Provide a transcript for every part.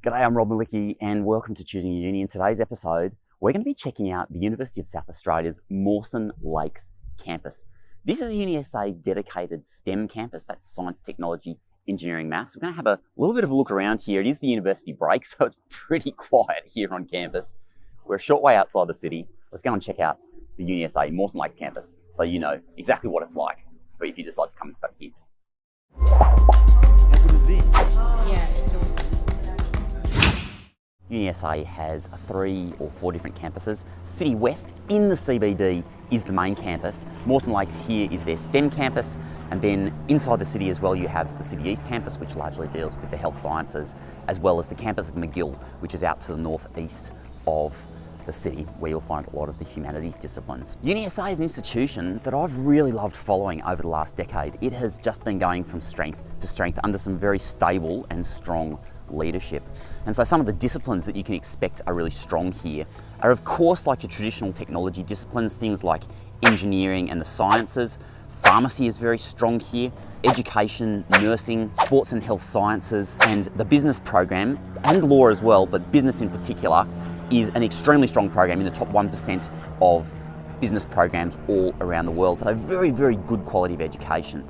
G'day, I'm Rob Malicki and welcome to Choosing Your Uni. In today's episode, we're going to be checking out the University of South Australia's Mawson Lakes campus. This is UniSA's dedicated STEM campus, that's science, technology, engineering, maths. We're going to have a little bit of a look around here. It is the university break, so it's pretty quiet here on campus. We're a short way outside the city. Let's go and check out the UniSA Mawson Lakes campus so you know exactly what it's like if you decide to come and study here. How good is this? Yeah, it's awesome. UniSA has 3 or 4 different campuses. City West in the CBD is the main campus. Mawson Lakes here is their STEM campus, and then inside the city as well you have the City East campus, which largely deals with the health sciences, as well as the campus of McGill, which is out to the northeast of the city, where you'll find a lot of the humanities disciplines. UniSA is an institution that I've really loved following over the last decade. It has just been going from strength to strength under some very stable and strong leadership. And so some of the disciplines that you can expect are really strong here are of course like your traditional technology disciplines, things like engineering and the sciences. Pharmacy is very strong here, education, nursing, sports and health sciences, and the business program, and law as well, but business in particular, is an extremely strong program in the top 1% of business programs all around the world. So very, very good quality of education.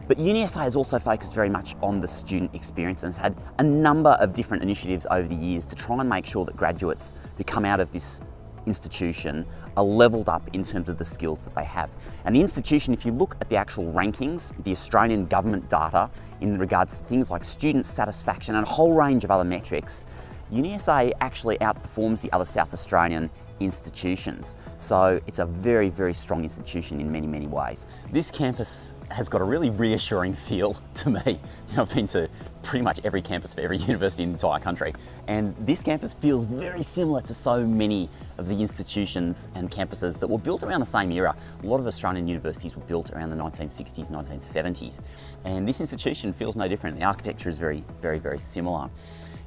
But UniSA has also focused very much on the student experience and has had a number of different initiatives over the years to try and make sure that graduates who come out of this institution are leveled up in terms of the skills that they have. And the institution, if you look at the actual rankings, the Australian government data in regards to things like student satisfaction and a whole range of other metrics, UniSA actually outperforms the other South Australian institutions. So it's a very, very strong institution in many, many ways. This campus has got a really reassuring feel to me. I've been to pretty much every campus for every university in the entire country, and this campus feels very similar to so many of the institutions and campuses that were built around the same era. A lot of Australian universities were built around the 1960s, 1970s, and this institution feels no different. The architecture is very, very, very similar.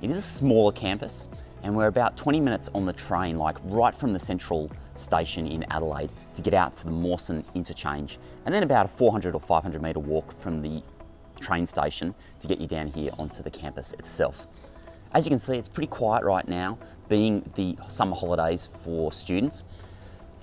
It is a smaller campus, and we're about 20 minutes on the train, like right from the central station in Adelaide, to get out to the Mawson interchange, and then about a 400 or 500 metre walk from the train station to get you down here onto the campus itself. As you can see, it's pretty quiet right now, being the summer holidays for students.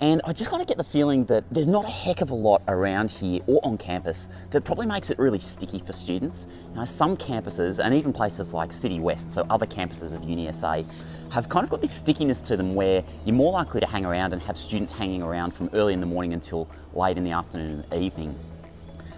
And I just kind of get the feeling that there's not a heck of a lot around here or on campus that probably makes it really sticky for students. Some campuses, and even places like City West, so other campuses of UniSA, have kind of got this stickiness to them where you're more likely to hang around and have students hanging around from early in the morning until late in the afternoon and evening,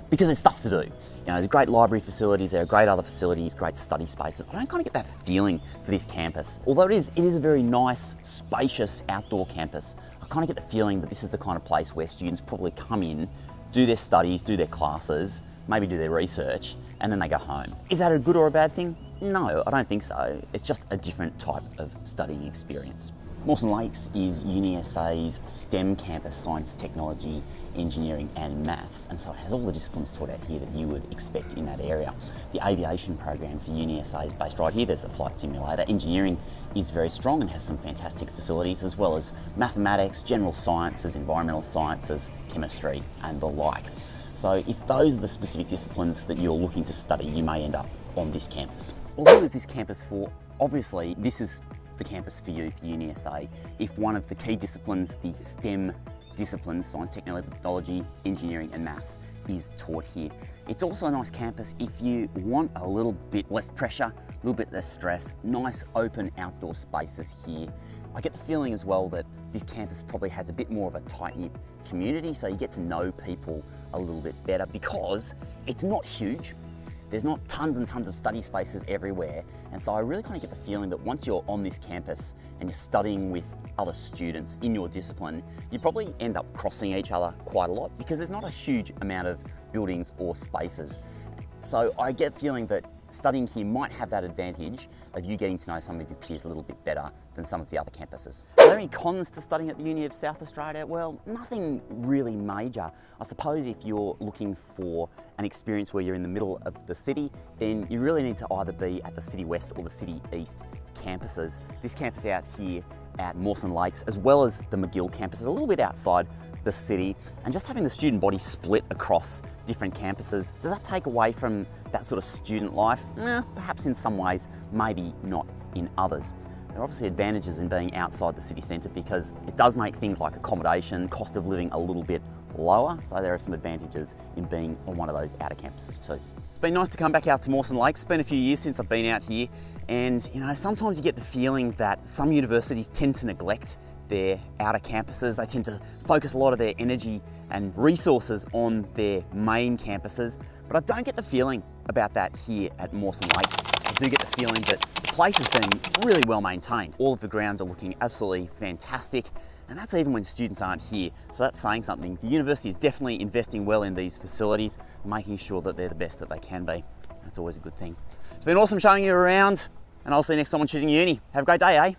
because there's stuff to do. There's great library facilities, there are great other facilities, great study spaces. I don't kind of get that feeling for this campus. Although it is a very nice, spacious outdoor campus, I kind of get the feeling that this is the kind of place where students probably come in, do their studies, do their classes, maybe do their research, and then they go home. Is that a good or a bad thing? No, I don't think so. It's just a different type of studying experience. Mawson Lakes is UniSA's STEM campus, science, technology, engineering and maths, and so it has all the disciplines taught out here that you would expect in that area. The aviation program for UniSA is based right here. There's a flight simulator. Engineering is very strong and has some fantastic facilities, as well as mathematics, general sciences, environmental sciences, chemistry and the like. So if those are the specific disciplines that you're looking to study, you may end up on this campus. Well, who is this campus for? Obviously, this is the campus for you, for UniSA, if one of the key disciplines, the STEM disciplines, science, technology, engineering and maths, is taught here. It's also a nice campus if you want a little bit less pressure, a little bit less stress, nice open outdoor spaces here. I get the feeling as well that this campus probably has a bit more of a tight-knit community, so you get to know people a little bit better because it's not huge. There's not tons and tons of study spaces everywhere, and so I really kind of get the feeling that once you're on this campus and you're studying with other students in your discipline, you probably end up crossing each other quite a lot because there's not a huge amount of buildings or spaces. So I get the feeling that studying here might have that advantage of you getting to know some of your peers a little bit better than some of the other campuses. Are there any cons to studying at the Uni of South Australia? Well, nothing really major. I suppose if you're looking for an experience where you're in the middle of the city, then you really need to either be at the City West or the City East campuses. This campus out here at Mawson Lakes, as well as the McGill campus, is a little bit outside the city, and just having the student body split across different campuses, does that take away from that sort of student life? Perhaps in some ways, maybe not in others. There are obviously advantages in being outside the city centre because it does make things like accommodation, cost of living a little bit lower, so there are some advantages in being on one of those outer campuses too. It's been nice to come back out to Mawson Lakes. It's been a few years since I've been out here, and sometimes you get the feeling that some universities tend to neglect their outer campuses. They tend to focus a lot of their energy and resources on their main campuses, but I don't get the feeling about that here at Mawson Lakes. I do get the feeling that the place has been really well maintained. All of the grounds are looking absolutely fantastic, and that's even when students aren't here. So that's saying something. The university is definitely investing well in these facilities, making sure that they're the best that they can be. That's always a good thing. It's been awesome showing you around, and I'll see you next time on Choosing Uni. Have a great day, eh?